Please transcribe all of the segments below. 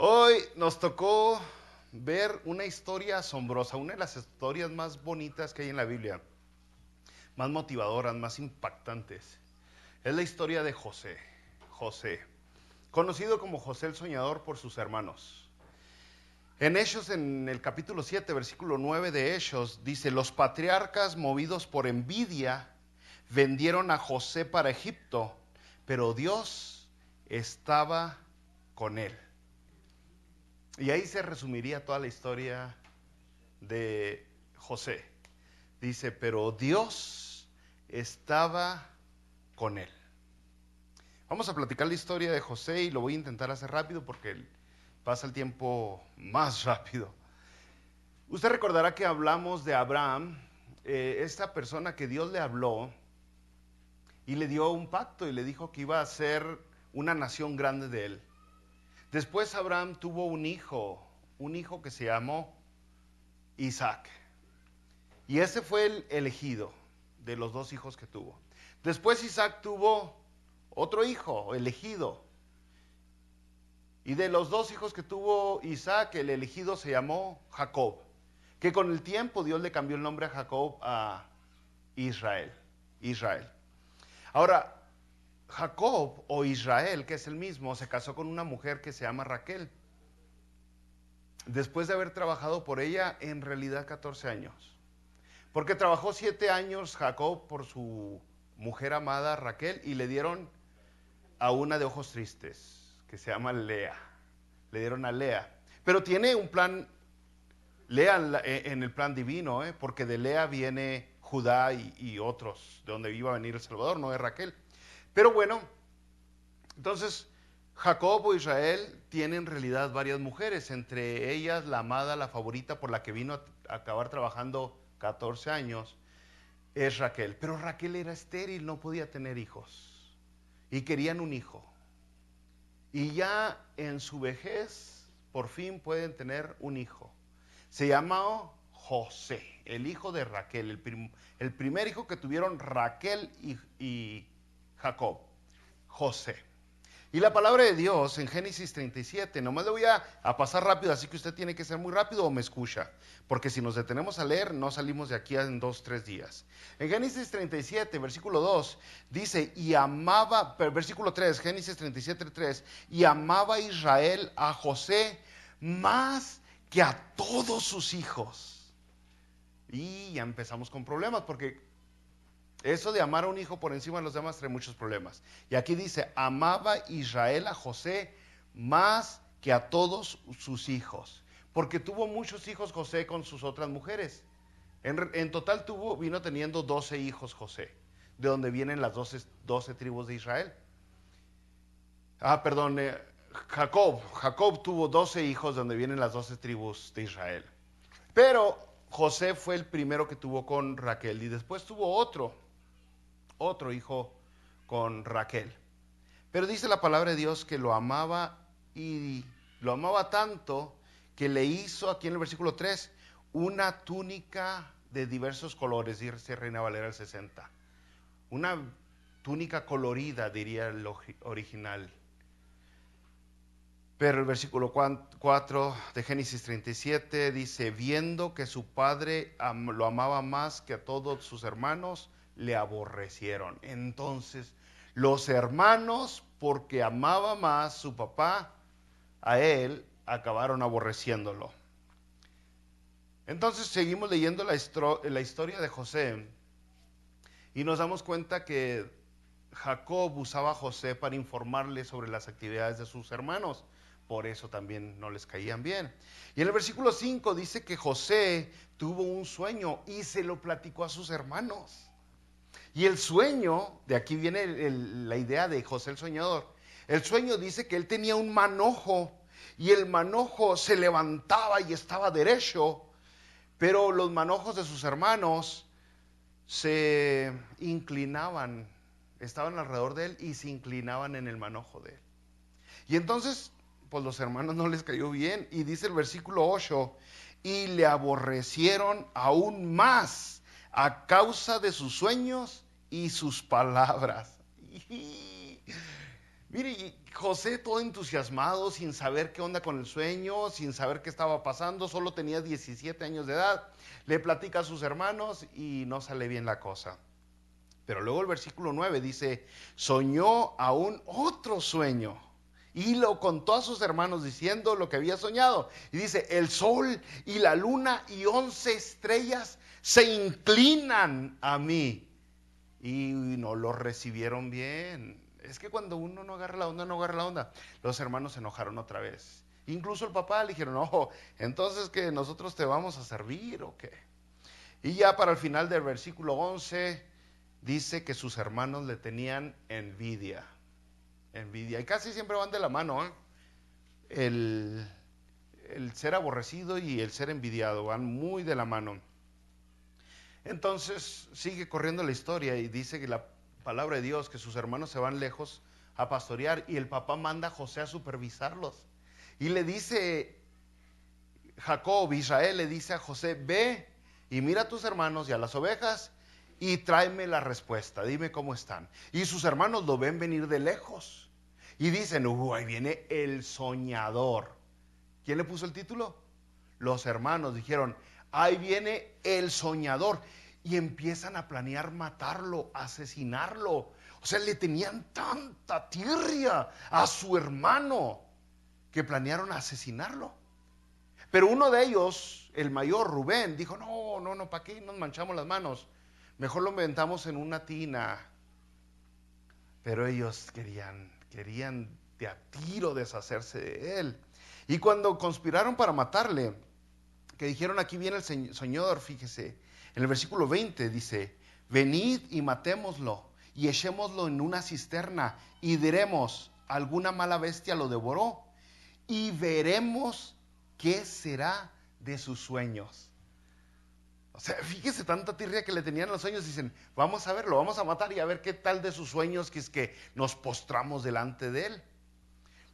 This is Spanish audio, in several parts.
Hoy nos tocó ver una historia asombrosa, una de las historias más bonitas que hay en la Biblia, más motivadoras, más impactantes. Es la historia de José. José, conocido como José el Soñador por sus hermanos. En Hechos, en el capítulo 7, versículo 9 de Hechos, dice: los patriarcas, movidos por envidia, vendieron a José para Egipto, pero Dios estaba con él. Y ahí se resumiría toda la historia de José. Dice, pero Dios estaba con él. Vamos a platicar la historia de José y lo voy a intentar hacer rápido porque pasa el tiempo más rápido. Usted recordará que hablamos de Abraham, esta persona que Dios le habló y le dio un pacto y le dijo que iba a ser una nación grande de él. Después Abraham tuvo un hijo que se llamó Isaac. Y ese fue el elegido de los dos hijos que tuvo. Después Isaac tuvo otro hijo elegido. Y de los dos hijos que tuvo Isaac, el elegido se llamó Jacob. Que con el tiempo Dios le cambió el nombre a Jacob a Israel. Israel. Ahora, Jacob o Israel, que es el mismo, se casó con una mujer que se llama Raquel. Después de haber trabajado por ella, en realidad 14 años. Porque trabajó 7 años Jacob por su mujer amada Raquel y le dieron a una de ojos tristes, que se llama Lea. Le dieron a Lea. Pero tiene un plan, Lea en el plan divino, porque de Lea viene Judá y otros, de donde iba a venir el Salvador, no de Raquel. Pero bueno, entonces Jacob o Israel tiene en realidad varias mujeres, entre ellas la amada, la favorita por la que vino a acabar trabajando 14 años, es Raquel. Pero Raquel era estéril, no podía tener hijos. Y querían un hijo. Y ya en su vejez, por fin pueden tener un hijo. Se llamó José, el hijo de Raquel, el primer hijo que tuvieron Raquel y Jacob, José. Y la palabra de Dios en Génesis 37, nomás le voy a pasar rápido, así que usted tiene que ser muy rápido o me escucha, porque si nos detenemos a leer, no salimos de aquí en 2-3 días. En Génesis 37, versículo 2, dice, y amaba, versículo 3, Génesis 37, 3, y amaba Israel a José más que a todos sus hijos. Y ya empezamos con problemas, porque eso de amar a un hijo por encima de los demás trae muchos problemas. Y aquí dice, amaba Israel a José más que a todos sus hijos. Porque tuvo muchos hijos José con sus otras mujeres. En total vino teniendo 12 hijos José, de donde vienen las 12 tribus de Israel. Jacob tuvo 12 hijos, de donde vienen las 12 tribus de Israel. Pero José fue el primero que tuvo con Raquel y después tuvo otro hijo con Raquel. Pero dice la palabra de Dios que lo amaba y lo amaba tanto que le hizo, aquí en el versículo 3, una túnica de diversos colores, dice Reina Valera el 60. Una túnica colorida, diría el original. Pero el versículo 4 de Génesis 37 dice, viendo que su padre lo amaba más que a todos sus hermanos, le aborrecieron. Entonces, los hermanos, porque amaba más su papá a él, acabaron aborreciéndolo. Entonces, seguimos leyendo la historia de José y nos damos cuenta que Jacob usaba a José para informarle sobre las actividades de sus hermanos. Por eso también no les caían bien. Y en el versículo 5 dice que José tuvo un sueño y se lo platicó a sus hermanos. Y el sueño, de aquí viene la idea de José el soñador. El sueño dice que él tenía un manojo y el manojo se levantaba y estaba derecho, pero los manojos de sus hermanos se inclinaban, estaban alrededor de él y se inclinaban en el manojo de él. Y entonces, pues los hermanos no les cayó bien. Y dice el versículo 8, y le aborrecieron aún más a causa de sus sueños y sus palabras. Mire, y José todo entusiasmado, sin saber qué onda con el sueño, sin saber qué estaba pasando, solo tenía 17 años de edad, le platica a sus hermanos y no sale bien la cosa. Pero luego el versículo 9 dice, soñó aún otro sueño y lo contó a sus hermanos diciendo lo que había soñado. Y dice, el sol y la luna y 11 estrellas se inclinan a mí. Y no lo recibieron bien. Es que cuando uno no agarra la onda, no agarra la onda. Los hermanos se enojaron otra vez. Incluso el papá le dijeron, no, entonces que nosotros te vamos a servir o qué. Y ya para el final del versículo 11 dice que sus hermanos le tenían envidia. Envidia. Y casi siempre van de la mano, ¿eh? El ser aborrecido y el ser envidiado van muy de la mano. Entonces sigue corriendo la historia y dice que la palabra de Dios, que sus hermanos se van lejos a pastorear y el papá manda a José a supervisarlos. Y le dice Jacob, Israel, le dice a José, ve y mira a tus hermanos y a las ovejas y tráeme la respuesta, dime cómo están. Y sus hermanos lo ven venir de lejos y dicen, ahí viene el soñador. ¿Quién le puso el título? Los hermanos dijeron, ahí viene el soñador. Y empiezan a planear matarlo, asesinarlo. O sea, le tenían tanta tirria a su hermano que planearon asesinarlo. Pero uno de ellos, el mayor Rubén, dijo, no, ¿para qué nos manchamos las manos? Mejor lo inventamos en una tina. Pero ellos querían de a tiro deshacerse de él. Y cuando conspiraron para matarle, que dijeron, aquí viene el soñador, fíjese, en el versículo 20 dice, venid y matémoslo y echémoslo en una cisterna y diremos, alguna mala bestia lo devoró y veremos qué será de sus sueños. O sea, fíjese tanta tirria que le tenían los sueños, dicen, vamos a verlo, vamos a matar y a ver qué tal de sus sueños, que es que nos postramos delante de él.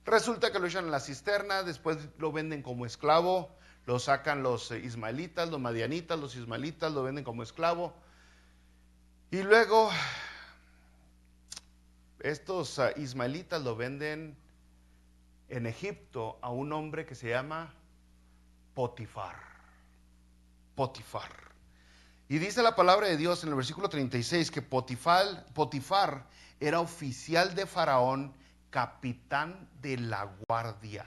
Resulta que lo echan en la cisterna, después lo venden como esclavo, lo sacan los ismaelitas, los madianitas, los ismaelitas, lo venden como esclavo. Y luego estos ismaelitas lo venden en Egipto a un hombre que se llama Potifar. Potifar. Y dice la palabra de Dios en el versículo 36 que Potifar era oficial de Faraón, capitán de la guardia.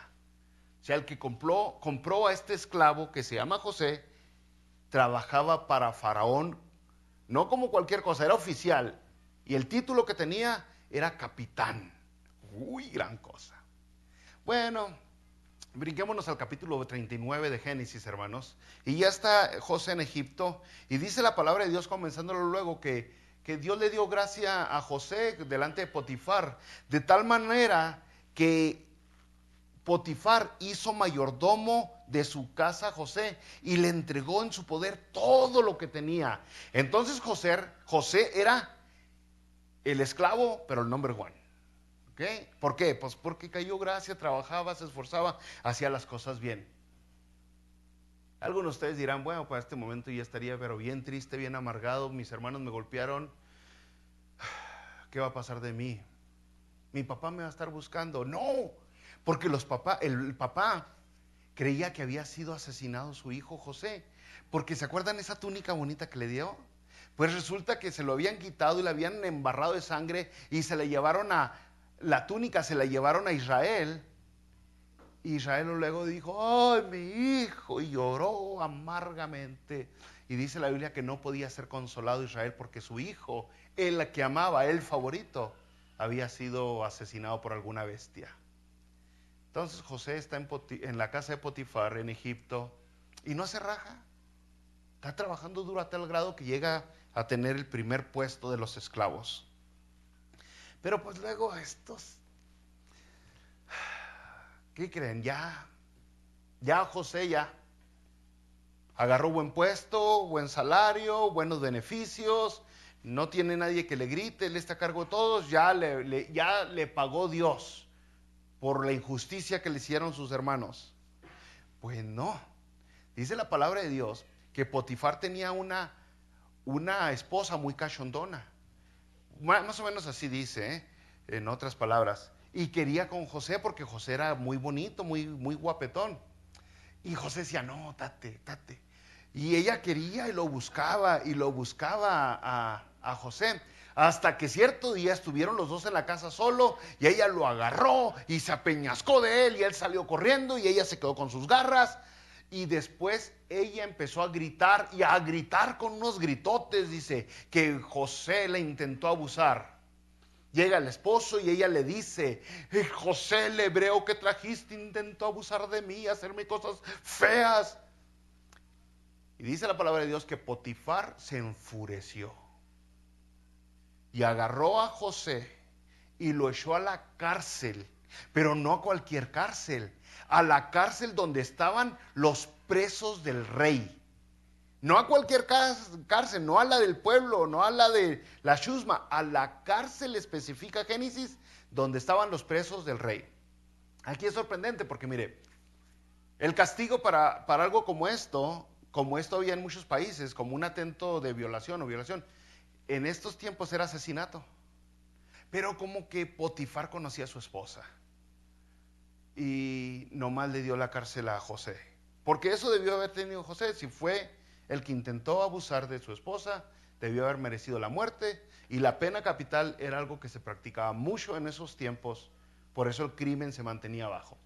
O sea, el que compró a este esclavo que se llama José, trabajaba para Faraón, no como cualquier cosa, era oficial. Y el título que tenía era capitán. Uy, gran cosa. Bueno, brinquémonos al capítulo 39 de Génesis, hermanos. Y ya está José en Egipto. Y dice la palabra de Dios, comenzándolo luego, que Dios le dio gracia a José delante de Potifar, de tal manera que Potifar hizo mayordomo de su casa a José y le entregó en su poder todo lo que tenía. Entonces José era el esclavo, pero el number one. ¿Okay? ¿Por qué? Pues porque cayó gracia, trabajaba, se esforzaba, hacía las cosas bien. Algunos de ustedes dirán, bueno, para este momento ya estaría, pero bien triste, bien amargado, mis hermanos me golpearon, ¿qué va a pasar de mí? Mi papá me va a estar buscando. No, porque el papá creía que había sido asesinado su hijo José, porque ¿se acuerdan esa túnica bonita que le dio? Pues resulta que se lo habían quitado y la habían embarrado de sangre y se la llevaron la túnica se la llevaron a Israel. Israel luego dijo, ¡ay, mi hijo! Y lloró amargamente. Y dice la Biblia que no podía ser consolado Israel porque su hijo, el que amaba, el favorito, había sido asesinado por alguna bestia. Entonces José está en la casa de Potifar, en Egipto, y no se raja. Está trabajando duro a tal grado que llega a tener el primer puesto de los esclavos. Pero pues luego estos, ¿qué creen? Ya José ya agarró buen puesto, buen salario, buenos beneficios, no tiene nadie que le grite, él está a cargo de todos, ya le pagó Dios por la injusticia que le hicieron sus hermanos. Pues no, dice la palabra de Dios que Potifar tenía una esposa muy cachondona, más o menos así dice, en otras palabras, y quería con José porque José era muy bonito, muy guapetón. Y José decía, no, tate. Y ella quería y lo buscaba a José. Hasta que cierto día estuvieron los dos en la casa solo y ella lo agarró y se apeñascó de él y él salió corriendo y ella se quedó con sus garras. Y después ella empezó a gritar y a gritar con unos gritotes, dice, que José le intentó abusar. Llega el esposo y ella le dice, José el hebreo que trajiste intentó abusar de mí, hacerme cosas feas. Y dice la palabra de Dios que Potifar se enfureció y agarró a José y lo echó a la cárcel, pero no a cualquier cárcel, a la cárcel donde estaban los presos del rey. No a cualquier cárcel, no a la del pueblo, no a la de la chusma, a la cárcel específica Génesis, donde estaban los presos del rey. Aquí es sorprendente porque mire, el castigo para algo como esto había en muchos países, como un atento de violación o violación, en estos tiempos era asesinato. Pero como que Potifar conocía a su esposa y nomás le dio la cárcel a José. Porque eso debió haber tenido José, si fue el que intentó abusar de su esposa, debió haber merecido la muerte, y la pena capital era algo que se practicaba mucho en esos tiempos, por eso el crimen se mantenía bajo.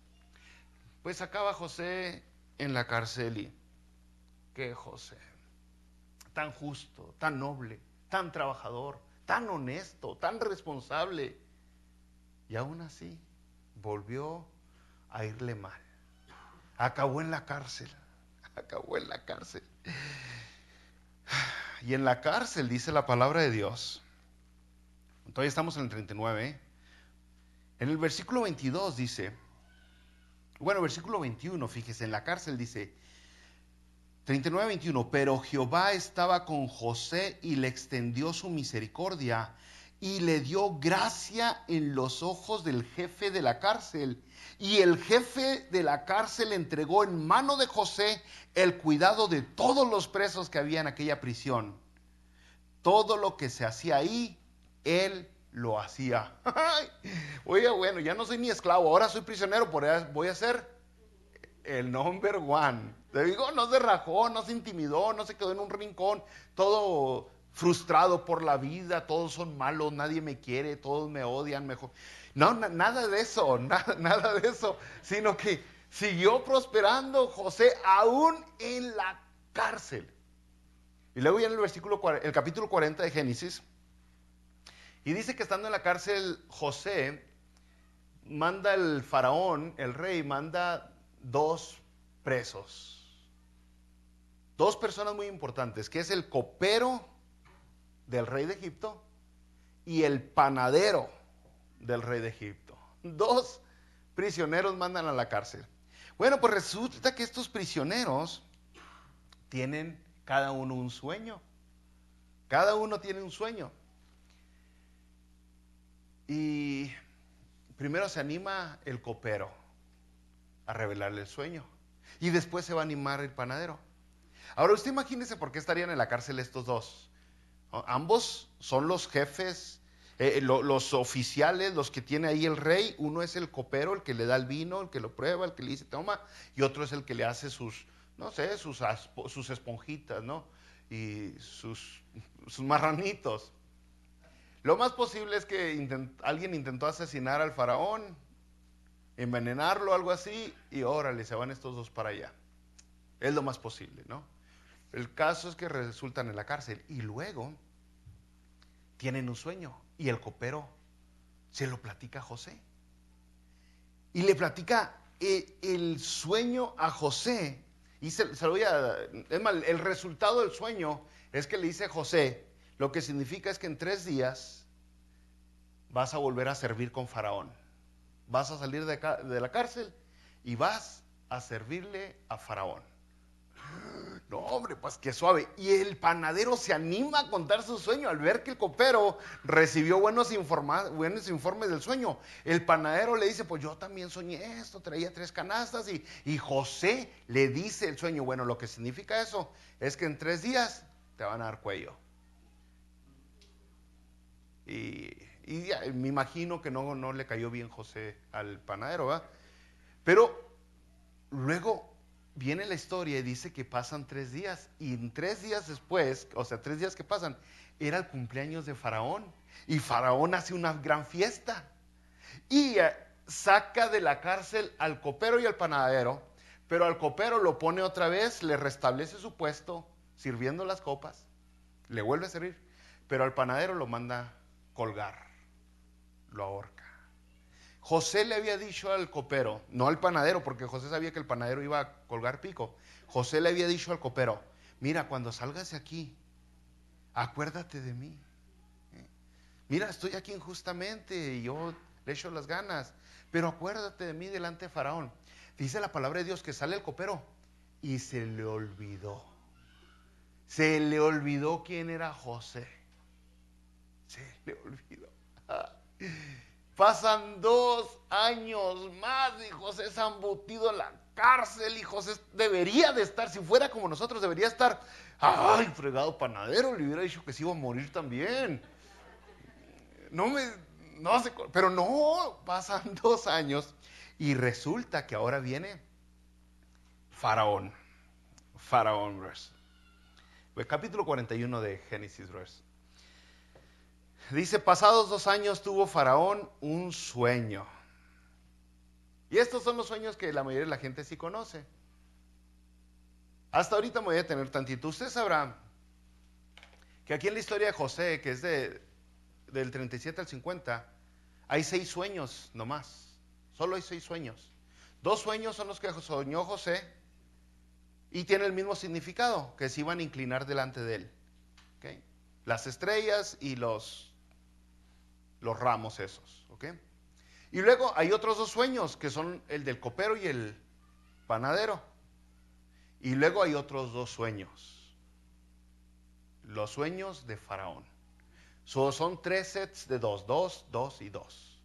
Pues acaba José en la cárcel y qué José, tan justo, tan noble, tan trabajador, tan honesto, tan responsable, y aún así volvió a irle mal. Acabó en la cárcel. Y en la cárcel dice la palabra de Dios. Todavía estamos en el 39. En el versículo 22 dice, bueno, versículo 21, fíjese, en la cárcel dice, 39-21, pero Jehová estaba con José y le extendió su misericordia y le dio gracia en los ojos del jefe de la cárcel. Y el jefe de la cárcel entregó en mano de José el cuidado de todos los presos que había en aquella prisión. Todo lo que se hacía ahí, él lo hacía. Oye, bueno, ya no soy ni esclavo, ahora soy prisionero, voy a ser el number one. Te digo, no se rajó, no se intimidó, no se quedó en un rincón, todo frustrado por la vida, todos son malos, nadie me quiere, todos me odian, mejor. No, nada de eso, nada de eso, sino que siguió prosperando José aún en la cárcel. Y luego ya en el capítulo 40 de Génesis, y dice que estando en la cárcel José, manda el faraón, el rey, manda dos presos. Dos personas muy importantes, que es el copero del rey de Egipto y el panadero del rey de Egipto. Dos prisioneros mandan a la cárcel. Bueno, pues resulta que estos prisioneros tienen cada uno un sueño. Cada uno tiene un sueño. Y primero se anima el copero a revelarle el sueño. Y después se va a animar el panadero. Ahora usted imagínese por qué estarían en la cárcel estos dos. Ambos son los jefes, los oficiales, los que tiene ahí el rey. Uno es el copero, el que le da el vino, el que lo prueba, el que le dice toma. Y otro es el que le hace sus, no sé, sus esponjitas, ¿no? Y sus marranitos. Lo más posible es que alguien intentó asesinar al faraón, envenenarlo, algo así, y órale, se van estos dos para allá. Es lo más posible, ¿no? El caso es que resultan en la cárcel y luego tienen un sueño y el copero se lo platica a José. Y le platica el sueño a José. Y se lo voy a... Es más, el resultado del sueño es que le dice a José, lo que significa es que en 3 días vas a volver a servir con Faraón. Vas a salir de la cárcel y vas a servirle a Faraón. No, hombre, pues qué suave. Y el panadero se anima a contar su sueño al ver que el copero recibió buenos informes del sueño. El panadero le dice, pues yo también soñé esto, traía 3 canastas y José le dice el sueño. Bueno, lo que significa eso es que en 3 días te van a dar cuello. Y Y ya, me imagino que no le cayó bien José al panadero, ¿va? Pero luego viene la historia y dice que pasan 3 días. Y en 3 días después, o sea, 3 días que pasan, era el cumpleaños de Faraón. Y Faraón hace una gran fiesta. Y saca de la cárcel al copero y al panadero, pero al copero lo pone otra vez, le restablece su puesto, sirviendo las copas, le vuelve a servir, pero al panadero lo manda colgar, lo ahorca. José le había dicho al copero, no al panadero, porque José sabía que el panadero iba a colgar pico. José le había dicho al copero, mira, cuando salgas de aquí, acuérdate de mí. Mira, estoy aquí injustamente y yo le echo las ganas, pero acuérdate de mí delante de Faraón. Dice la palabra de Dios que sale el copero y se le olvidó. Se le olvidó quién era José. Se le olvidó. Pasan 2 años más y José se ha embutido en la cárcel y José debería de estar, si fuera como nosotros, debería estar, ay, fregado panadero, le hubiera dicho que se iba a morir también. No sé, pero no, pasan 2 años y resulta que ahora viene Faraón. Faraón, verse. Capítulo 41 de Génesis, verse. Dice, pasados 2 años tuvo Faraón un sueño. Y estos son los sueños que la mayoría de la gente sí conoce. Hasta ahorita me voy a tener tantito. Usted sabrá que aquí en la historia de José, que es del 37 al 50, hay 6 sueños nomás. Solo hay 6 sueños. 2 sueños son los que soñó José y tiene el mismo significado, que se iban a inclinar delante de él. ¿Okay? Las estrellas y los ramos esos. ¿Okay? Y luego hay otros 2 sueños, que son el del copero y el panadero. Y luego hay otros 2 sueños. Los sueños de Faraón. Son 3 sets de 2, 2, 2 y 2.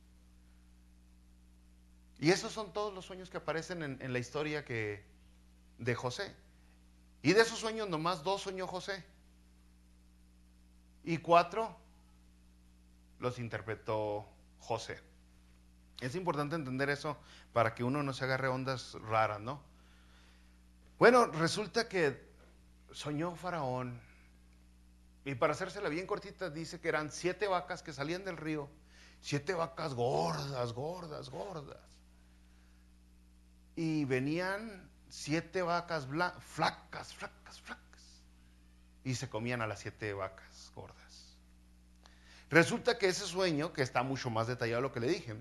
Y esos son todos los sueños que aparecen en la historia de José. Y de esos sueños nomás 2 soñó José. Y 4 los interpretó José. Es importante entender eso para que uno no se agarre ondas raras, ¿no? Bueno, resulta que soñó Faraón. Y para hacérsela bien cortita, dice que eran 7 vacas que salían del río. 7 vacas gordas, gordas, gordas. Y venían 7 vacas flacas, flacas, flacas. Y se comían a las 7 vacas gordas. Resulta que ese sueño, que está mucho más detallado de lo que le dije,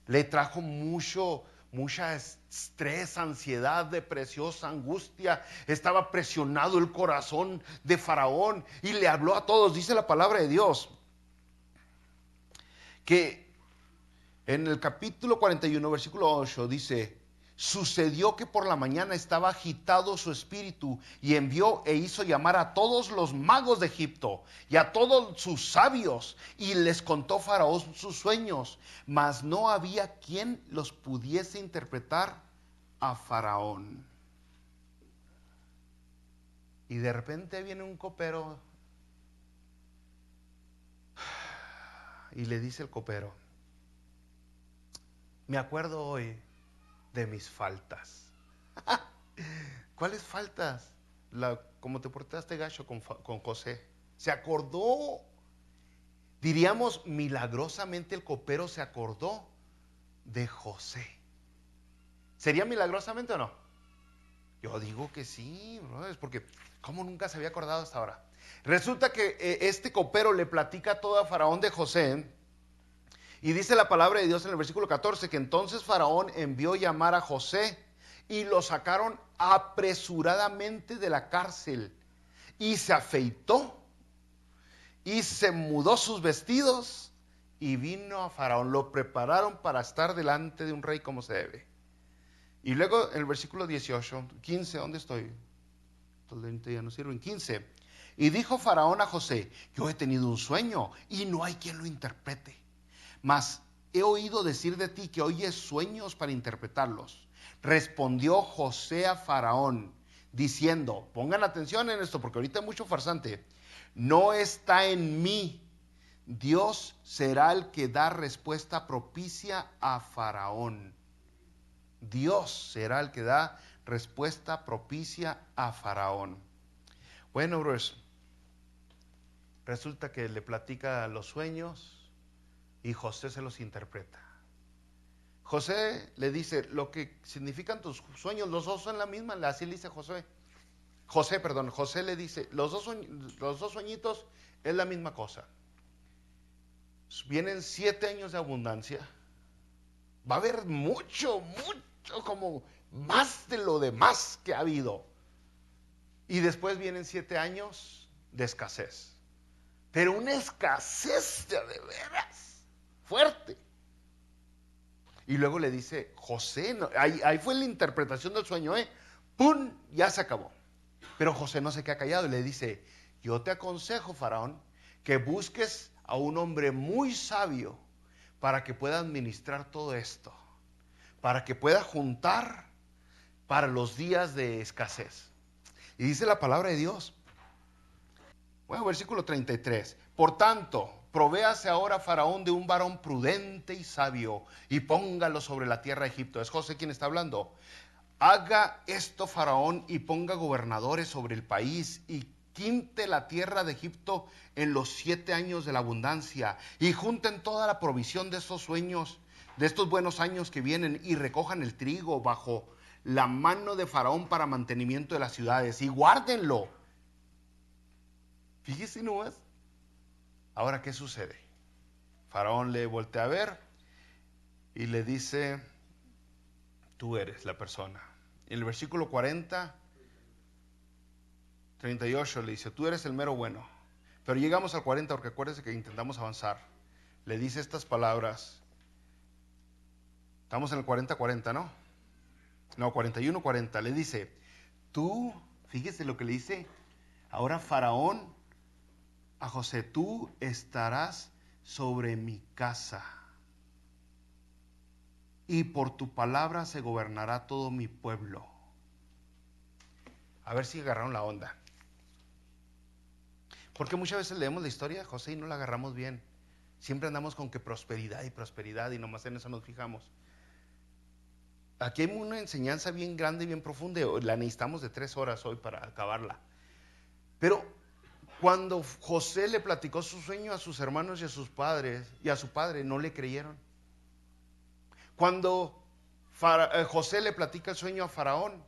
le trajo mucha estrés, ansiedad, depresión, angustia. Estaba presionado el corazón de Faraón y le habló a todos. Dice la palabra de Dios que en el capítulo 41, versículo 8, dice, sucedió que por la mañana estaba agitado su espíritu y envió e hizo llamar a todos los magos de Egipto y a todos sus sabios y les contó Faraón sus sueños, mas no había quien los pudiese interpretar a Faraón. Y de repente viene un copero y le dice el copero, me acuerdo hoy de mis faltas. ¿Cuáles faltas? Como te portaste gacho con José. Se acordó. Diríamos, milagrosamente el copero se acordó de José. ¿Sería milagrosamente o no? Yo digo que sí, bro, es porque ¿cómo nunca se había acordado hasta ahora? Resulta que este copero le platica todo a Faraón de José. Y dice la palabra de Dios en el versículo 14 que entonces Faraón envió llamar a José y lo sacaron apresuradamente de la cárcel y se afeitó y se mudó sus vestidos y vino a Faraón. Lo prepararon para estar delante de un rey como se debe. Y luego en el versículo 18, 15, ¿dónde estoy? Entonces ya no sirven. 15. Y dijo Faraón a José, yo he tenido un sueño y no hay quien lo interprete. Mas he oído decir de ti que oyes sueños para interpretarlos. Respondió José a Faraón, diciendo, pongan atención en esto, porque ahorita hay mucho farsante. No está en mí Dios será el que da respuesta propicia a Faraón. Dios será el que da respuesta propicia a Faraón. Bueno, pues resulta que le platica los sueños y José se los interpreta. José le dice, lo que significan tus sueños, los dos son la misma, así le dice José. José le dice, los dos sueñitos es la misma cosa. Vienen 7 años de abundancia. Va a haber mucho, como más de lo demás que ha habido. Y después vienen 7 años de escasez. Pero una escasez de veras fuerte. Y luego le dice, José, no, ahí fue la interpretación del sueño, ¡pum! Ya se acabó. Pero José no se queda callado y le dice, yo te aconsejo, Faraón, que busques a un hombre muy sabio para que pueda administrar todo esto, para que pueda juntar para los días de escasez. Y dice la palabra de Dios, bueno, versículo 33, por tanto, provéase ahora Faraón de un varón prudente y sabio y póngalo sobre la tierra de Egipto. Es José quien está hablando. Haga esto Faraón y ponga gobernadores sobre el país y quinte la tierra de Egipto en los 7 años de la abundancia y junten toda la provisión de estos sueños, de estos buenos años que vienen y recojan el trigo bajo la mano de Faraón para mantenimiento de las ciudades y guárdenlo. Fíjese nomás. Ahora, ¿qué sucede? Faraón le voltea a ver y le dice, tú eres la persona. En el versículo 38 le dice, tú eres el mero bueno. Pero llegamos al 40 porque acuérdese que intentamos avanzar. Le dice estas palabras. Estamos en el 40, ¿no? No, 41. Le dice, tú, fíjese lo que le dice. Ahora Faraón a José, tú estarás sobre mi casa. Y por tu palabra se gobernará todo mi pueblo. A ver si agarraron la onda. Porque muchas veces leemos la historia de José y no la agarramos bien. Siempre andamos con que prosperidad y nomás en eso nos fijamos. Aquí hay una enseñanza bien grande y bien profunda. La necesitamos de 3 horas hoy para acabarla. Pero cuando José le platicó su sueño a sus hermanos y a sus padres y a su padre, no le creyeron. Cuando José le platica el sueño a Faraón,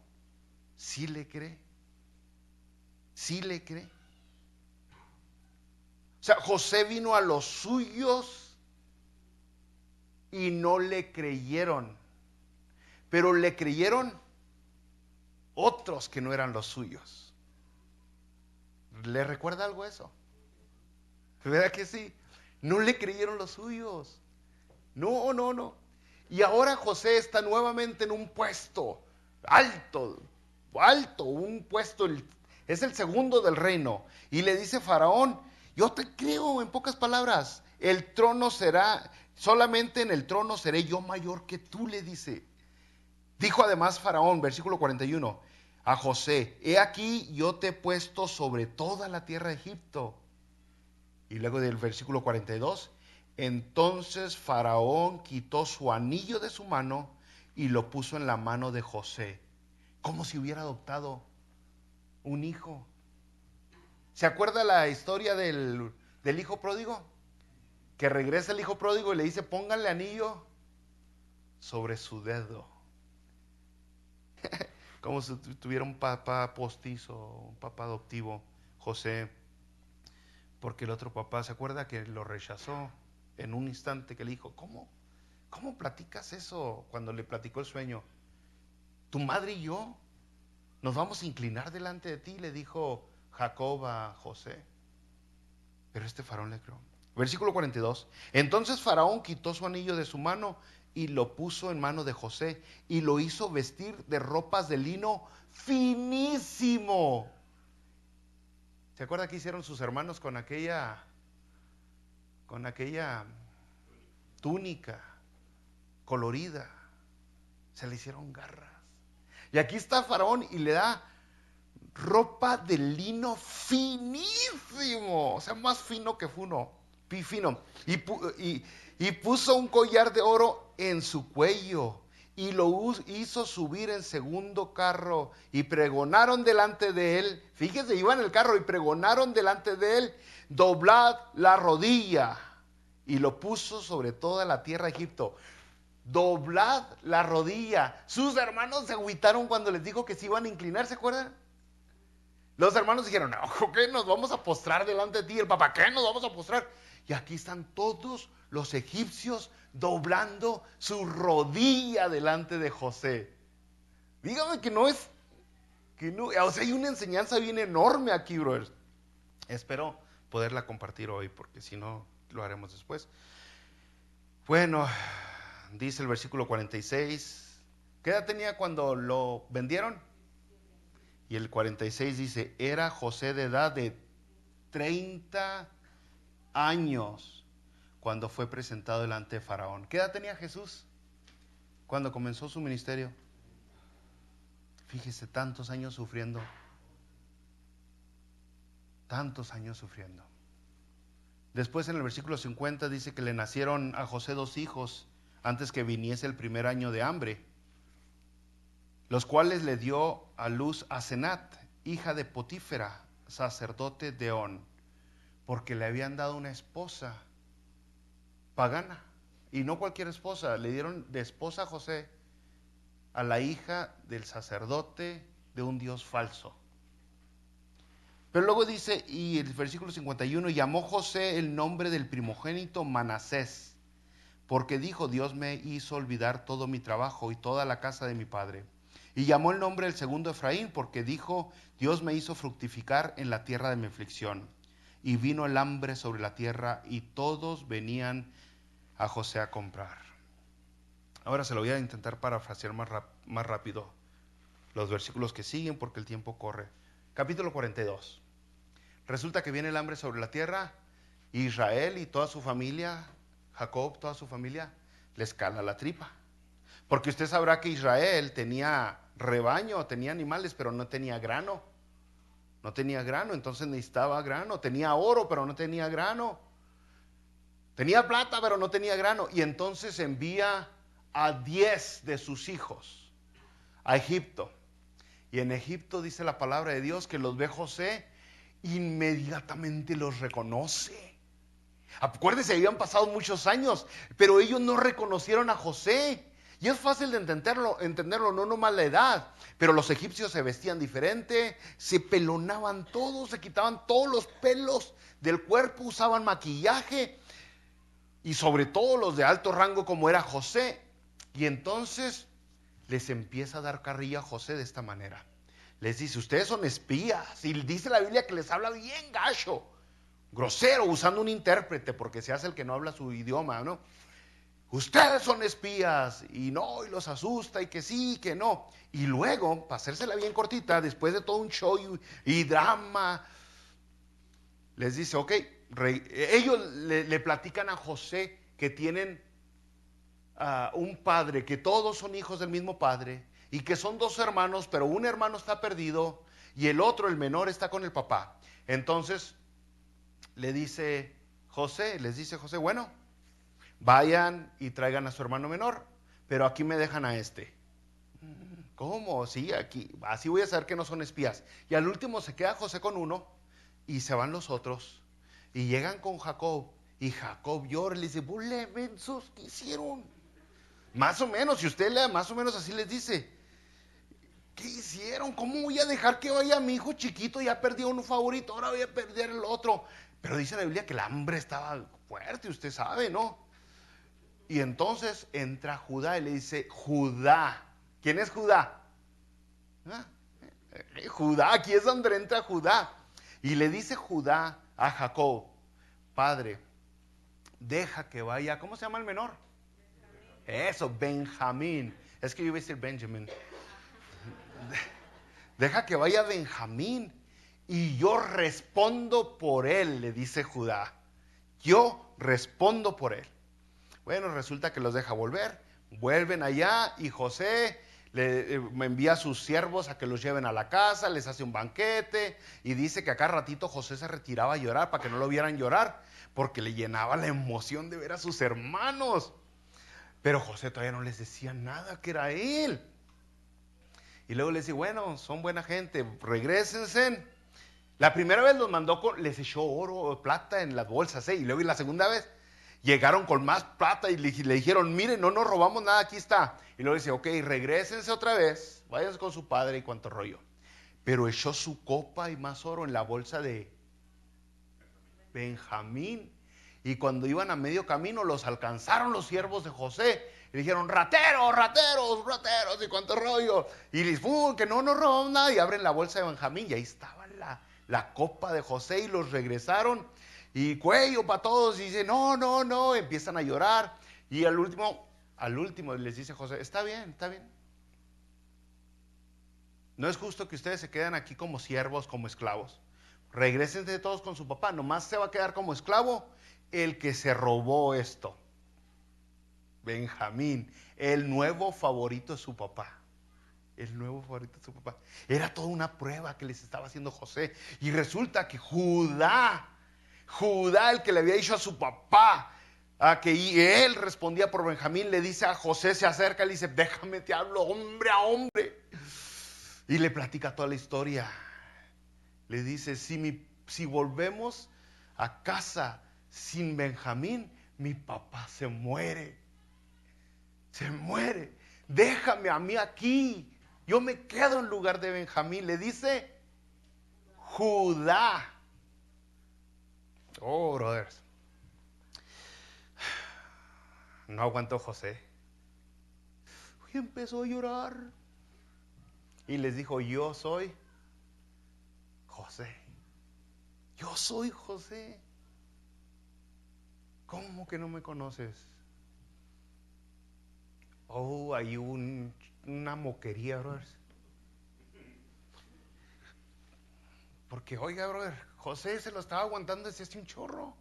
sí le cree. Sí le cree. O sea, José vino a los suyos y no le creyeron. Pero le creyeron otros que no eran los suyos. ¿Le recuerda algo eso? ¿Verdad que sí? No le creyeron los suyos. No. Y ahora José está nuevamente en un puesto alto, un puesto, es el segundo del reino. Y le dice Faraón, yo te creo, en pocas palabras, el trono será, solamente en el trono seré yo mayor que tú, le dice. Dijo además Faraón, versículo 41, a José, he aquí yo te he puesto sobre toda la tierra de Egipto. Y luego del versículo 42, entonces Faraón quitó su anillo de su mano y lo puso en la mano de José, como si hubiera adoptado un hijo. ¿Se acuerda la historia del hijo pródigo? Que regresa el hijo pródigo y le dice, pónganle anillo sobre su dedo. Como si tuviera un papá postizo, un papá adoptivo, José. Porque el otro papá, ¿se acuerda que lo rechazó en un instante que le dijo, ¿cómo platicas eso? Cuando le platicó el sueño. Tu madre y yo nos vamos a inclinar delante de ti, le dijo Jacob a José. Pero este Faraón le creó. Versículo 42. Entonces Faraón quitó su anillo de su mano y lo puso en mano de José y lo hizo vestir de ropas de lino finísimo. ¿Se acuerda qué hicieron sus hermanos con aquella túnica colorida? Se le hicieron garras. Y aquí está Faraón y le da ropa de lino finísimo, o sea, más fino que funo. fino. Y puso un collar de oro en su cuello y lo hizo subir en segundo carro y pregonaron delante de él. Fíjese, iba en el carro y pregonaron delante de él: doblad la rodilla. Y lo puso sobre toda la tierra de Egipto. Doblad la rodilla. Sus hermanos se agüitaron cuando les dijo que se iban a inclinar, ¿se acuerdan? Los hermanos dijeron: no, ¿qué? Nos vamos a postrar delante de ti. El papá: ¿qué? Nos vamos a postrar. Y aquí están todos los egipcios doblando su rodilla delante de José. Dígame que no es, que no, o sea, hay una enseñanza bien enorme aquí, brothers. Espero poderla compartir hoy, porque si no, lo haremos después. Bueno, dice el versículo 46, ¿qué edad tenía cuando lo vendieron? Y el 46 dice: era José de edad de 30 años cuando fue presentado delante de Faraón. ¿Qué edad tenía Jesús cuando comenzó su ministerio? Fíjese, tantos años sufriendo. Tantos años sufriendo. Después en el versículo 50 dice que le nacieron a José 2 hijos antes que viniese el primer año de hambre, los cuales le dio a luz a Senat, hija de Potífera, sacerdote de On, porque le habían dado una esposa pagana, y no cualquier esposa, le dieron de esposa a José a la hija del sacerdote de un dios falso. Pero luego dice, y el versículo 51, llamó José el nombre del primogénito Manasés, porque dijo: Dios me hizo olvidar todo mi trabajo y toda la casa de mi padre. Y llamó el nombre del segundo Efraín, porque dijo: Dios me hizo fructificar en la tierra de mi aflicción. Y vino el hambre sobre la tierra, y todos venían a José a comprar. Ahora se lo voy a intentar parafrasear más rápido los versículos que siguen, porque el tiempo corre. Capítulo 42. Resulta que viene el hambre sobre la tierra. Israel y toda su familia, Jacob, toda su familia, les cala la tripa. Porque usted sabrá que Israel tenía rebaño, tenía animales, pero no tenía grano. No tenía grano, entonces necesitaba grano. Tenía oro, pero no tenía grano. Tenía plata, pero no tenía grano. Y entonces envía a 10 de sus hijos a Egipto. Y en Egipto dice la palabra de Dios que los ve José, inmediatamente los reconoce. Acuérdense, habían pasado muchos años, pero ellos no reconocieron a José. Y es fácil de entenderlo, no nomás la edad, pero los egipcios se vestían diferente, se pelonaban todos, se quitaban todos los pelos del cuerpo, usaban maquillaje, y sobre todo los de alto rango como era José. Y entonces les empieza a dar carrilla a José de esta manera. Les dice: ustedes son espías. Y dice la Biblia que les habla bien gacho, grosero, usando un intérprete, porque se hace el que no habla su idioma, ¿no? Ustedes son espías, y no, y los asusta, y que sí, que no. Y luego, para hacérsela bien cortita, después de todo un show y drama, les dice: ok, ellos le platican a José que tienen un padre, que todos son hijos del mismo padre, y que son 2 hermanos, pero un hermano está perdido, y el otro, el menor, está con el papá. Entonces, les dice José, bueno, vayan y traigan a su hermano menor, pero aquí me dejan a este. ¿Cómo? Sí, aquí, así voy a saber que no son espías. Y al último se queda José con uno, y se van los otros, y llegan con Jacob, y Jacob llora y le dice: ¡Bule, mensos! ¿Qué hicieron? Más o menos, si usted lea, más o menos así les dice: ¿qué hicieron? ¿Cómo voy a dejar que vaya mi hijo chiquito? Ya perdió uno favorito, ahora voy a perder el otro. Pero dice la Biblia que el hambre estaba fuerte, usted sabe, ¿no? Y entonces entra Judá y le dice: Judá. ¿Quién es Judá? Judá, aquí es donde entra Judá. Y le dice Judá a Jacob: padre, deja que vaya. ¿Cómo se llama el menor? Eso, Benjamín. Es que yo iba a decir Benjamin. Deja que vaya Benjamín y yo respondo por él, le dice Judá. Yo respondo por él. Bueno, resulta que los deja volver. Vuelven allá y José me envía a sus siervos a que los lleven a la casa, les hace un banquete y dice que acá ratito José se retiraba a llorar para que no lo vieran llorar, porque le llenaba la emoción de ver a sus hermanos. Pero José todavía no les decía nada que era él. Y luego les dice, bueno, son buena gente, regrésense. La primera vez los mandó, les echó oro, plata en las bolsas, y luego la segunda vez llegaron con más plata y le dijeron, miren, no nos robamos nada, aquí está. Y luego dice, ok, regrésense otra vez, váyanse con su padre y cuánto rollo. Pero echó su copa y más oro en la bolsa de Benjamín. Y cuando iban a medio camino los alcanzaron los siervos de José. Y dijeron, rateros, rateros, rateros, y cuánto rollo. Y les que no nos robamos nada. Y abren la bolsa de Benjamín y ahí estaba la copa de José y los regresaron. Y cuello para todos. Y dice, no, no, no. Empiezan a llorar. Y al último les dice José, está bien, está bien. No es justo que ustedes se queden aquí como siervos, como esclavos. Regrésense todos con su papá. Nomás se va a quedar como esclavo el que se robó esto. Benjamín, el nuevo favorito de su papá. El nuevo favorito de su papá. Era toda una prueba que les estaba haciendo José. Y resulta que Judá, el que le había dicho a su papá, a que él respondía por Benjamín, le dice a José, se acerca y le dice, déjame te hablo hombre a hombre. Y le platica toda la historia. Le dice, si volvemos a casa sin Benjamín, mi papá se muere. Se muere. Déjame a mí aquí. Yo me quedo en lugar de Benjamín. Le dice Judá. Oh, brothers. No aguantó José. Y empezó a llorar. Y les dijo, yo soy José. Yo soy José. ¿Cómo que no me conoces? Oh, hay una moquería, brothers. Porque, oiga, brother, José se lo estaba aguantando desde hace un chorro.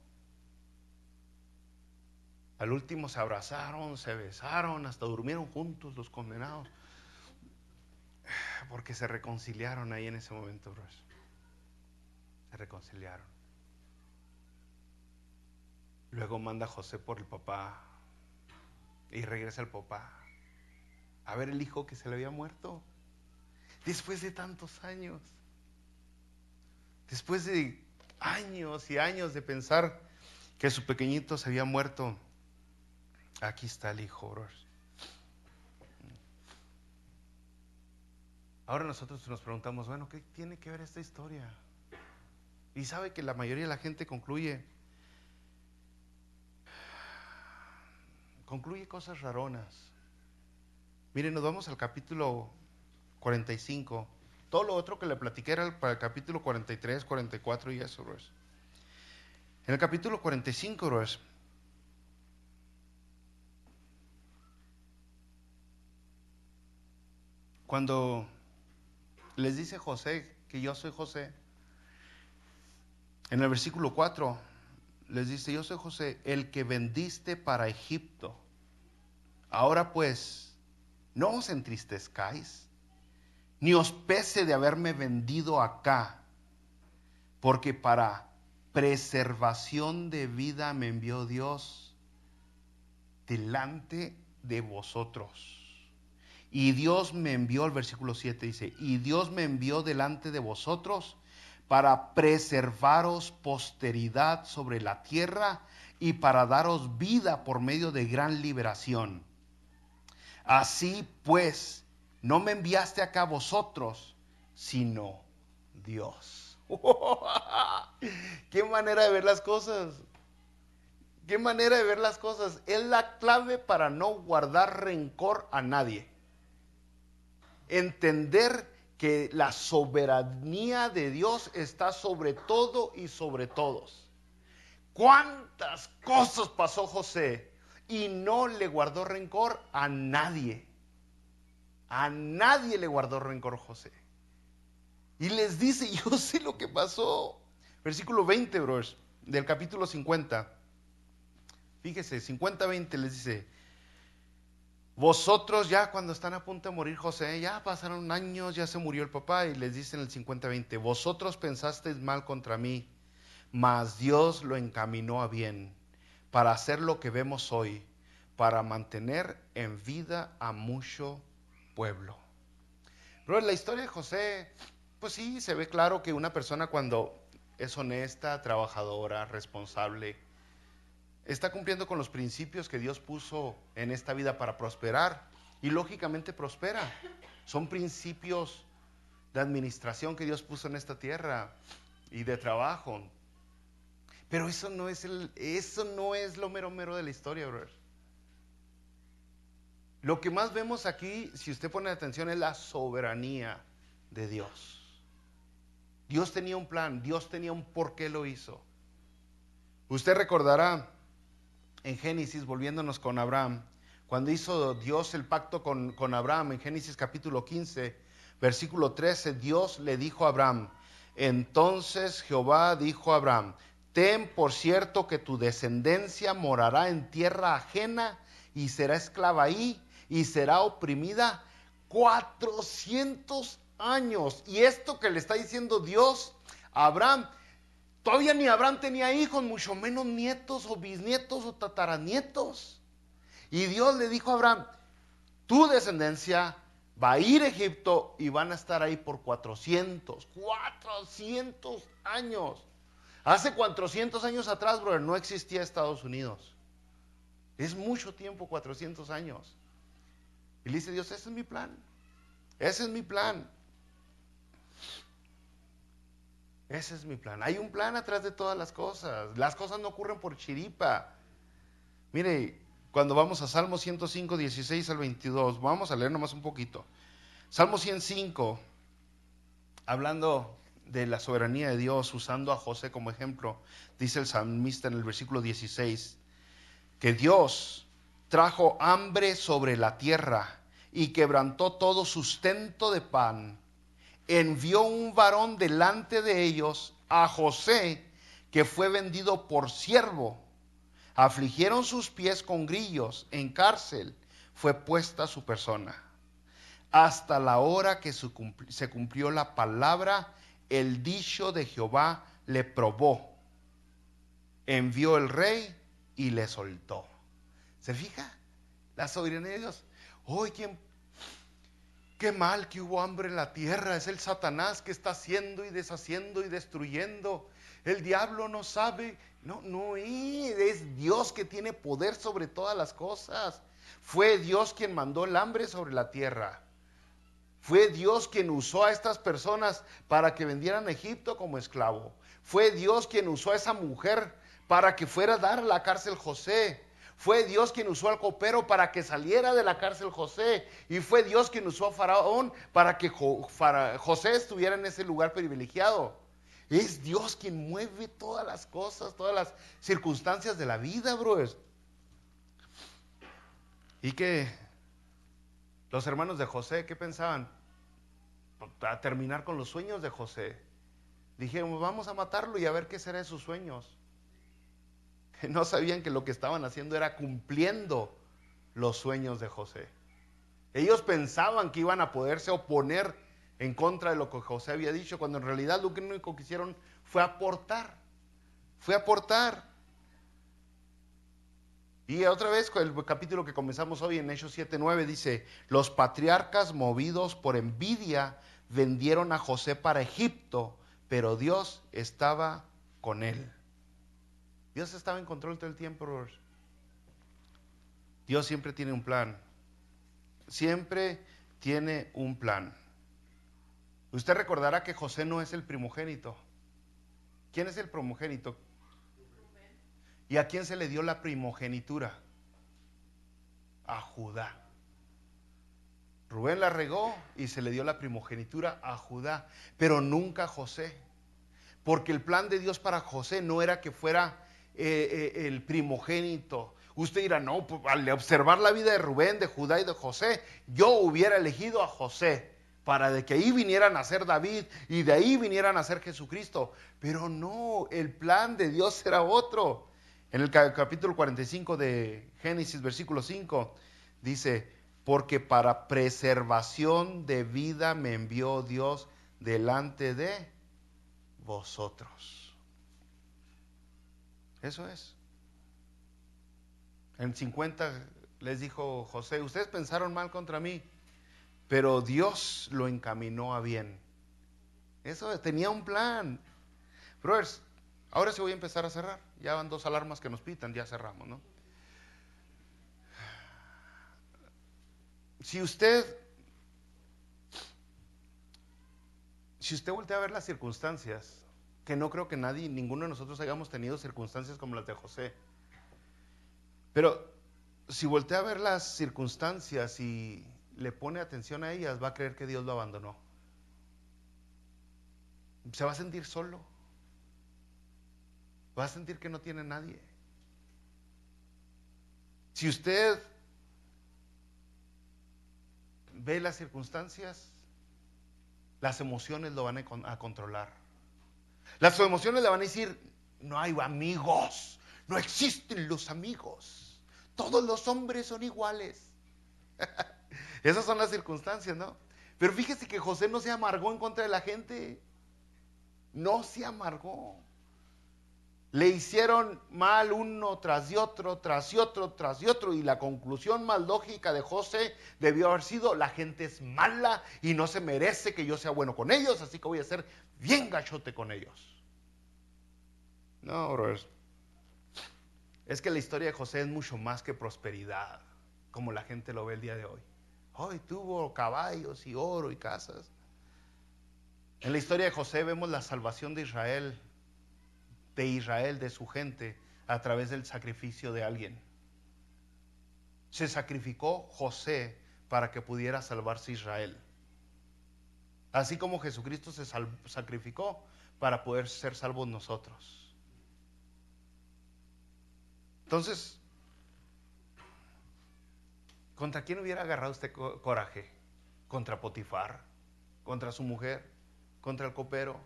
Al último se abrazaron, se besaron, hasta durmieron juntos los condenados. Porque se reconciliaron ahí en ese momento, brothers. Se reconciliaron. Luego manda José por el papá. Y regresa el papá a ver el hijo que se le había muerto. Después de tantos años. Después de años y años de pensar que su pequeñito se había muerto. Aquí está el hijo, brothers. Ahora nosotros nos preguntamos, bueno, ¿qué tiene que ver esta historia? Y sabe que la mayoría de la gente concluye cosas raronas. Miren, nos vamos al capítulo 45. Todo lo otro que le platiqué era para el capítulo 43, 44 y eso, brothers. En el capítulo 45, brothers, cuando les dice José que yo soy José, en el versículo 4 les dice, yo soy José, el que vendiste para Egipto. Ahora pues, no os entristezcáis, ni os pese de haberme vendido acá, porque para preservación de vida me envió Dios delante de vosotros. Y Dios me envió, el versículo 7 dice, y Dios me envió delante de vosotros para preservaros posteridad sobre la tierra y para daros vida por medio de gran liberación. Así pues, no me enviaste acá vosotros, sino Dios. ¡Qué manera de ver las cosas! ¡Qué manera de ver las cosas! Es la clave para no guardar rencor a nadie. Entender que la soberanía de Dios está sobre todo y sobre todos. ¿Cuántas cosas pasó José? Y no le guardó rencor a nadie. A nadie le guardó rencor José. Y les dice, yo sé lo que pasó. Versículo 20, brothers, del capítulo 50. Fíjese, 50-20 les dice, Vosotros ya cuando están a punto de morir José, ya pasaron años, ya se murió el papá y les dice en el 50:20, vosotros pensasteis mal contra mí, mas Dios lo encaminó a bien para hacer lo que vemos hoy, para mantener en vida a mucho pueblo. Pero en la historia de José, pues sí, se ve claro que una persona cuando es honesta, trabajadora, responsable, está cumpliendo con los principios que Dios puso en esta vida para prosperar y lógicamente prospera. Son principios de administración que Dios puso en esta tierra y de trabajo. Pero eso no es lo mero mero de la historia, brother. Lo que más vemos aquí, si usted pone atención, es la soberanía de Dios. Dios tenía un plan, Dios tenía un por qué lo hizo. Usted recordará en Génesis, volviéndonos con Abraham, cuando hizo Dios el pacto con Abraham, en Génesis capítulo 15, versículo 13, Dios le dijo a Abraham, entonces Jehová dijo a Abraham, ten por cierto que tu descendencia morará en tierra ajena y será esclava ahí y será oprimida 400 años. Y esto que le está diciendo Dios a Abraham, todavía ni Abraham tenía hijos, mucho menos nietos o bisnietos o tataranietos. Y Dios le dijo a Abraham, tu descendencia va a ir a Egipto y van a estar ahí por 400 años. Hace 400 años atrás, brother, no existía Estados Unidos. Es mucho tiempo, 400 años. Y le dice Dios, ese es mi plan. Ese es mi plan. Ese es mi plan. Hay un plan atrás de todas las cosas. Las cosas no ocurren por chiripa. Mire, cuando vamos a Salmo 105, 16 al 22, vamos a leer nomás un poquito. Salmo 105, hablando de la soberanía de Dios, usando a José como ejemplo, dice el salmista en el versículo 16, que Dios trajo hambre sobre la tierra y quebrantó todo sustento de pan. Envió un varón delante de ellos, a José, que fue vendido por siervo. Afligieron sus pies con grillos, en cárcel fue puesta su persona. Hasta la hora que se cumplió la palabra, el dicho de Jehová le probó. Envió el rey y le soltó. ¿Se fija? La soberanía de Dios. Hoy, qué mal que hubo hambre en la tierra. Es el Satanás que está haciendo y deshaciendo y destruyendo. El diablo no sabe. No es Dios que tiene poder sobre todas las cosas. Fue Dios quien mandó el hambre sobre la tierra. Fue Dios quien usó a estas personas para que vendieran a Egipto como esclavo. Fue Dios quien usó a esa mujer para que fuera a dar a la cárcel José. Fue Dios quien usó al copero para que saliera de la cárcel José. Y fue Dios quien usó a Faraón para que José estuviera en ese lugar privilegiado. Es Dios quien mueve todas las cosas, todas las circunstancias de la vida, brothers. Y que los hermanos de José, ¿qué pensaban? A terminar con los sueños de José. Dijeron, vamos a matarlo y a ver qué será de sus sueños. No sabían que lo que estaban haciendo era cumpliendo los sueños de José. Ellos pensaban que iban a poderse oponer en contra de lo que José había dicho, cuando en realidad lo único que hicieron fue aportar. Fue aportar. Y otra vez, el capítulo que comenzamos hoy en Hechos 7:9 dice, los patriarcas movidos por envidia vendieron a José para Egipto, pero Dios estaba con él. Dios estaba en control todo el tiempo, brothers. Dios siempre tiene un plan. Siempre tiene un plan. Usted recordará que José no es el primogénito. ¿Quién es el primogénito? ¿Y a quién se le dio la primogenitura? A Judá. Rubén la regó y se le dio la primogenitura a Judá, pero nunca a José. Porque el plan de Dios para José no era que fuera el primogénito. Usted dirá, no, pues, al observar la vida de Rubén, de Judá y de José, yo hubiera elegido a José para de que ahí viniera a nacer David y de ahí viniera a nacer Jesucristo. Pero no, el plan de Dios era otro. En el capítulo 45 de Génesis, versículo 5, dice, porque para preservación de vida me envió Dios delante de vosotros. Eso es. En 50 les dijo José, ustedes pensaron mal contra mí, pero Dios lo encaminó a bien. Eso tenía un plan. Brothers, ahora sí voy a empezar a cerrar. Ya van 2 alarmas que nos pitan, ya cerramos, ¿no? Si usted voltea a ver las circunstancias, que no creo que nadie, ninguno de nosotros hayamos tenido circunstancias como las de José, pero si voltea a ver las circunstancias y le pone atención a ellas, va a creer que Dios lo abandonó. Se va a sentir solo. Va a sentir que no tiene nadie. Si usted ve las circunstancias, las emociones lo van a controlar. Las emociones le van a decir, no hay amigos, no existen los amigos, todos los hombres son iguales. Esas son las circunstancias, ¿no? Pero fíjese que José no se amargó en contra de la gente, no se amargó. Le hicieron mal uno tras de otro, tras de otro, tras de otro, y la conclusión más lógica de José debió haber sido, la gente es mala y no se merece que yo sea bueno con ellos, así que voy a ser bien gachote con ellos. No, brothers. Es que la historia de José es mucho más que prosperidad, como la gente lo ve el día de hoy. Hoy tuvo caballos y oro y casas. En la historia de José vemos la salvación de Israel, de su gente, a través del sacrificio de alguien. Se sacrificó José para que pudiera salvarse Israel. Así como Jesucristo se sacrificó para poder ser salvos nosotros. Entonces, ¿contra quién hubiera agarrado usted coraje? ¿Contra Potifar? ¿Contra su mujer? ¿Contra el copero?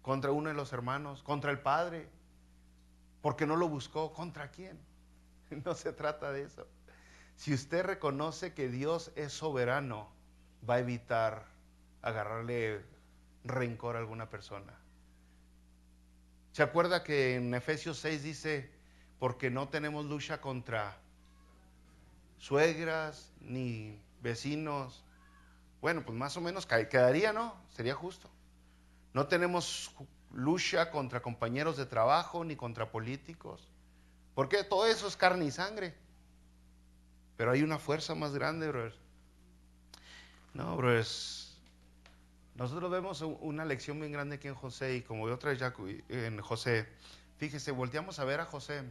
¿Contra uno de los hermanos? ¿Contra el padre? ¿Porque no lo buscó? ¿Contra quién? No se trata de eso. Si usted reconoce que Dios es soberano, va a evitar agarrarle rencor a alguna persona. ¿Se acuerda que en Efesios 6 dice, porque no tenemos lucha contra suegras ni vecinos? Bueno, pues más o menos quedaría, ¿no? Sería justo. No tenemos lucha contra compañeros de trabajo ni contra políticos, porque todo eso es carne y sangre. Pero hay una fuerza más grande, brothers. No, brothers. Nosotros vemos una lección bien grande aquí en José, y como otra vez ya en José. Fíjese, volteamos a ver a José.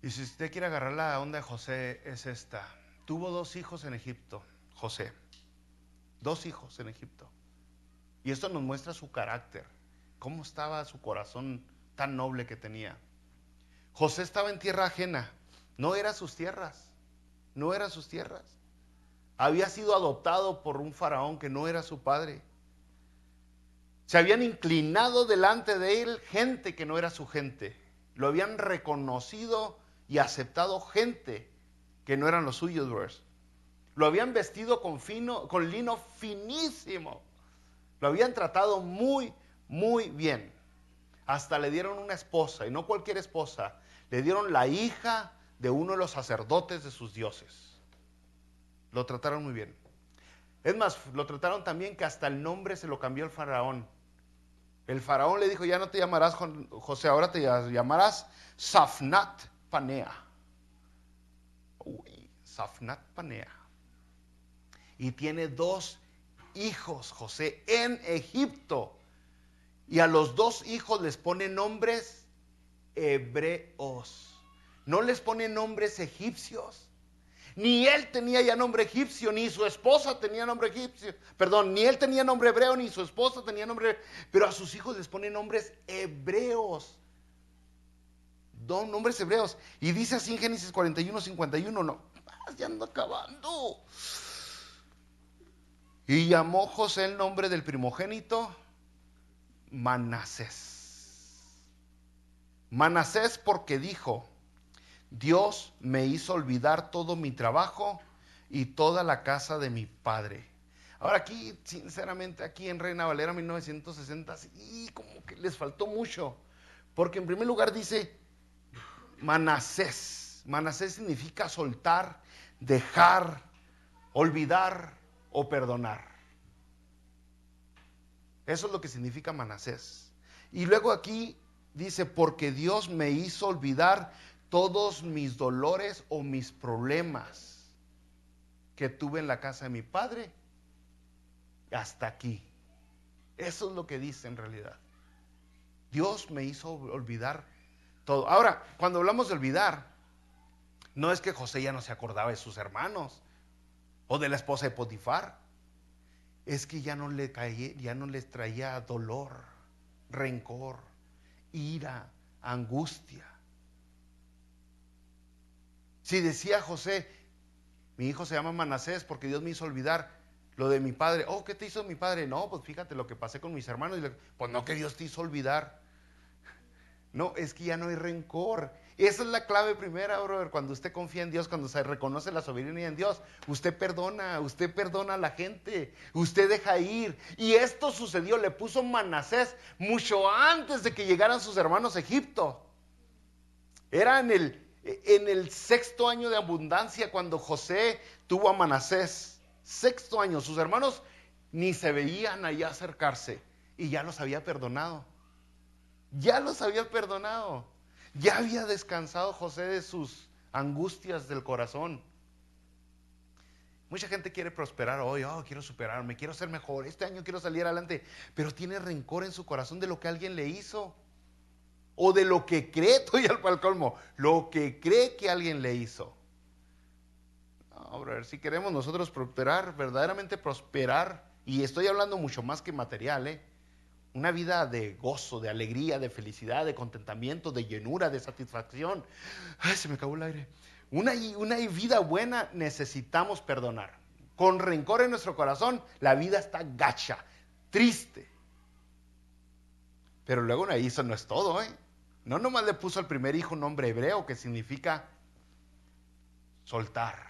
Y si usted quiere agarrar la onda de José, es esta. Tuvo 2 hijos en Egipto, José. 2 hijos en Egipto. Y esto nos muestra su carácter, cómo estaba su corazón tan noble que tenía. José estaba en tierra ajena, no eran sus tierras, no eran sus tierras. Había sido adoptado por un faraón que no era su padre. Se habían inclinado delante de él gente que no era su gente. Lo habían reconocido y aceptado gente que no eran los suyos, brothers. Lo habían vestido con lino finísimo. Lo habían tratado muy, muy bien. Hasta le dieron una esposa, y no cualquier esposa. Le dieron la hija de uno de los sacerdotes de sus dioses. Lo trataron muy bien. Es más, lo trataron tan bien que hasta el nombre se lo cambió el faraón. El faraón le dijo, ya no te llamarás José, ahora te llamarás Safnat Panea. Uy, Safnat Panea. Y tiene 2 hijos, José, en Egipto. Y a los 2 hijos les pone nombres hebreos. No les pone nombres egipcios. Ni él tenía ya nombre egipcio, ni su esposa tenía nombre egipcio. Perdón, ni él tenía nombre hebreo, ni su esposa tenía nombre. Pero a sus hijos les pone nombres hebreos. Nombres hebreos. Y dice así en Génesis 41, 51, no, ya ando acabando. Y llamó José el nombre del primogénito Manasés. Manasés porque dijo, Dios me hizo olvidar todo mi trabajo y toda la casa de mi padre. Ahora aquí, sinceramente, aquí en Reina Valera 1960, sí, como que les faltó mucho. Porque en primer lugar dice Manasés. Manasés significa soltar, dejar, olvidar o perdonar. Eso es lo que significa Manasés. Y luego aquí dice, porque Dios me hizo olvidar todos mis dolores o mis problemas que tuve en la casa de mi padre. Hasta aquí. Eso es lo que dice en realidad. Dios me hizo olvidar todo. Ahora, cuando hablamos de olvidar, no es que José ya no se acordaba de sus hermanos o de la esposa de Potifar. Es que ya no les traía dolor, rencor, ira, angustia. Si decía José, mi hijo se llama Manasés porque Dios me hizo olvidar lo de mi padre. Oh, ¿qué te hizo mi padre? No, pues fíjate lo que pasé con mis hermanos. Pues no, que Dios te hizo olvidar. No, es que ya no hay rencor. Esa es la clave primera, brother. Cuando usted confía en Dios, cuando se reconoce la soberanía en Dios, usted perdona a la gente, usted deja ir. Y esto sucedió, le puso Manasés mucho antes de que llegaran sus hermanos a Egipto. Era en el 6.º año de abundancia cuando José tuvo a Manasés. 6.º año, sus hermanos ni se veían allá acercarse y ya los había perdonado. Ya los había perdonado. Ya había descansado José de sus angustias del corazón. Mucha gente quiere prosperar hoy. Oh, quiero superarme, quiero ser mejor. Este año quiero salir adelante. Pero tiene rencor en su corazón de lo que alguien le hizo. O de lo que cree, estoy al colmo. Lo que cree que alguien le hizo. No, brother, si queremos nosotros prosperar, verdaderamente prosperar. Y estoy hablando mucho más que material, una vida de gozo, de alegría, de felicidad, de contentamiento, de llenura, de satisfacción. Ay, se me acabó el aire. Una vida buena necesitamos perdonar. Con rencor en nuestro corazón, la vida está gacha, triste. Pero luego ahí eso no es todo, No nomás le puso al primer hijo un nombre hebreo que significa soltar.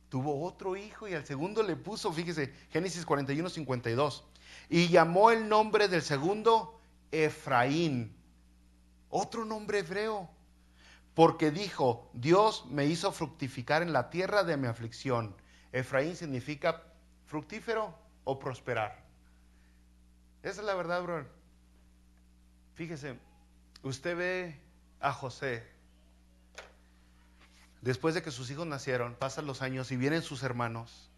Tuvo otro hijo y al segundo le puso, fíjese, Génesis 41:52. Y llamó el nombre del segundo Efraín. Otro nombre hebreo. Porque dijo, Dios me hizo fructificar en la tierra de mi aflicción. Efraín significa fructífero o prosperar. Esa es la verdad, brother. Fíjese, usted ve a José. Después de que sus hijos nacieron, pasan los años y vienen sus hermanos.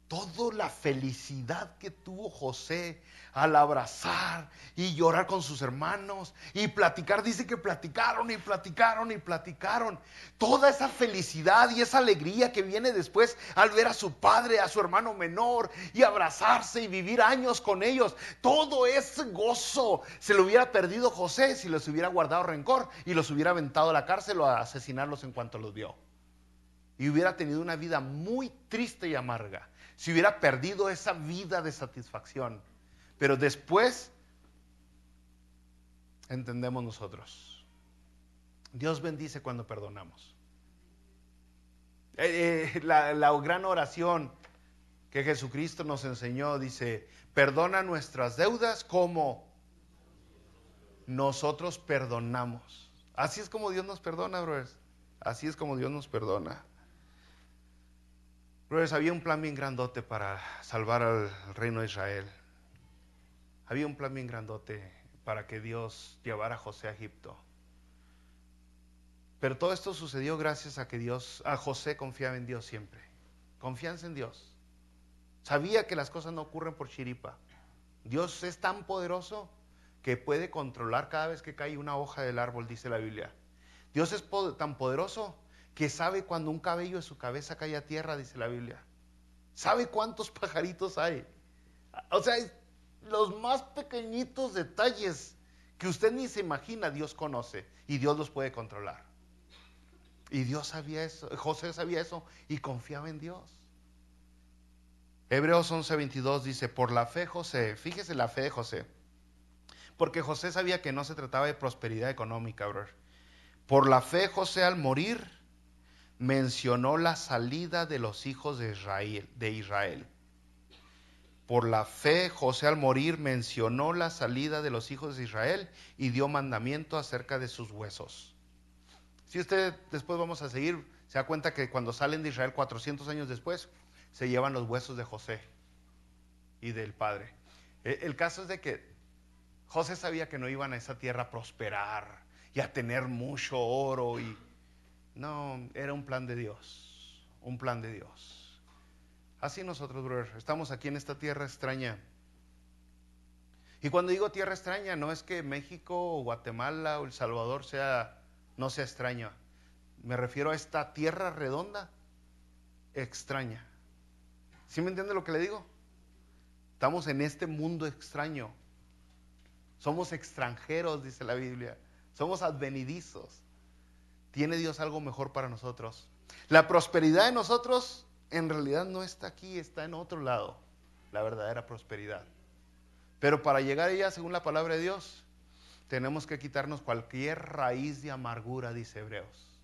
Toda la felicidad que tuvo José al abrazar y llorar con sus hermanos y platicar, dice que platicaron y platicaron y platicaron. Toda esa felicidad y esa alegría que viene después al ver a su padre, a su hermano menor y abrazarse y vivir años con ellos. Todo ese gozo se lo hubiera perdido José si les hubiera guardado rencor y los hubiera aventado a la cárcel o a asesinarlos en cuanto los vio. Y hubiera tenido una vida muy triste y amarga. Si hubiera perdido esa vida de satisfacción. Pero después entendemos nosotros. Dios bendice cuando perdonamos. La gran oración que Jesucristo nos enseñó dice, perdona nuestras deudas como nosotros perdonamos. Así es como Dios nos perdona, brothers. Así es como Dios nos perdona. Brothers, había un plan bien grandote para salvar al reino de Israel. Había un plan bien grandote para que Dios llevara a José a Egipto. Pero todo esto sucedió gracias a que José confiaba en Dios siempre. Confianza en Dios. Sabía que las cosas no ocurren por chiripa. Dios es tan poderoso que puede controlar cada vez que cae una hoja del árbol, dice la Biblia. Dios es tan poderoso que sabe cuando un cabello de su cabeza cae a tierra, dice la Biblia. Sabe cuántos pajaritos hay. O sea, los más pequeñitos detalles que usted ni se imagina, Dios conoce y Dios los puede controlar. Y Dios sabía eso, José sabía eso y confiaba en Dios. Hebreos 11:22 dice, por la fe José, fíjese la fe de José, porque José sabía que no se trataba de prosperidad económica, brother. Por la fe José al morir mencionó la salida de los hijos de Israel. Por la fe José al morir mencionó la salida de los hijos de Israel y dio mandamiento acerca de sus huesos. Si usted después vamos a seguir, se da cuenta que cuando salen de Israel 400 años después, se llevan los huesos de José y del padre. El caso es de que José sabía que no iban a esa tierra a prosperar y a tener mucho oro y no, era un plan de Dios, un plan de Dios. Así nosotros, brother, estamos aquí en esta tierra extraña. Y cuando digo tierra extraña, no es que México o Guatemala o El Salvador no sea extraña. Me refiero a esta tierra redonda, extraña. ¿Sí me entiende lo que le digo? Estamos en este mundo extraño. Somos extranjeros, dice la Biblia. Somos advenedizos. ¿Tiene Dios algo mejor para nosotros? La prosperidad de nosotros en realidad no está aquí, está en otro lado. La verdadera prosperidad. Pero para llegar a ella, según la palabra de Dios, tenemos que quitarnos cualquier raíz de amargura, dice Hebreos.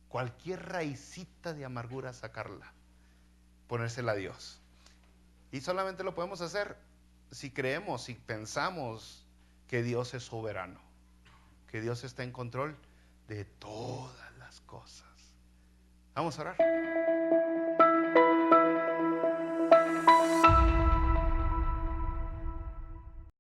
Cualquier raicita de amargura sacarla, ponérsela a Dios. Y solamente lo podemos hacer si creemos, si pensamos que Dios es soberano, que Dios está en control de todas las cosas. Vamos a orar.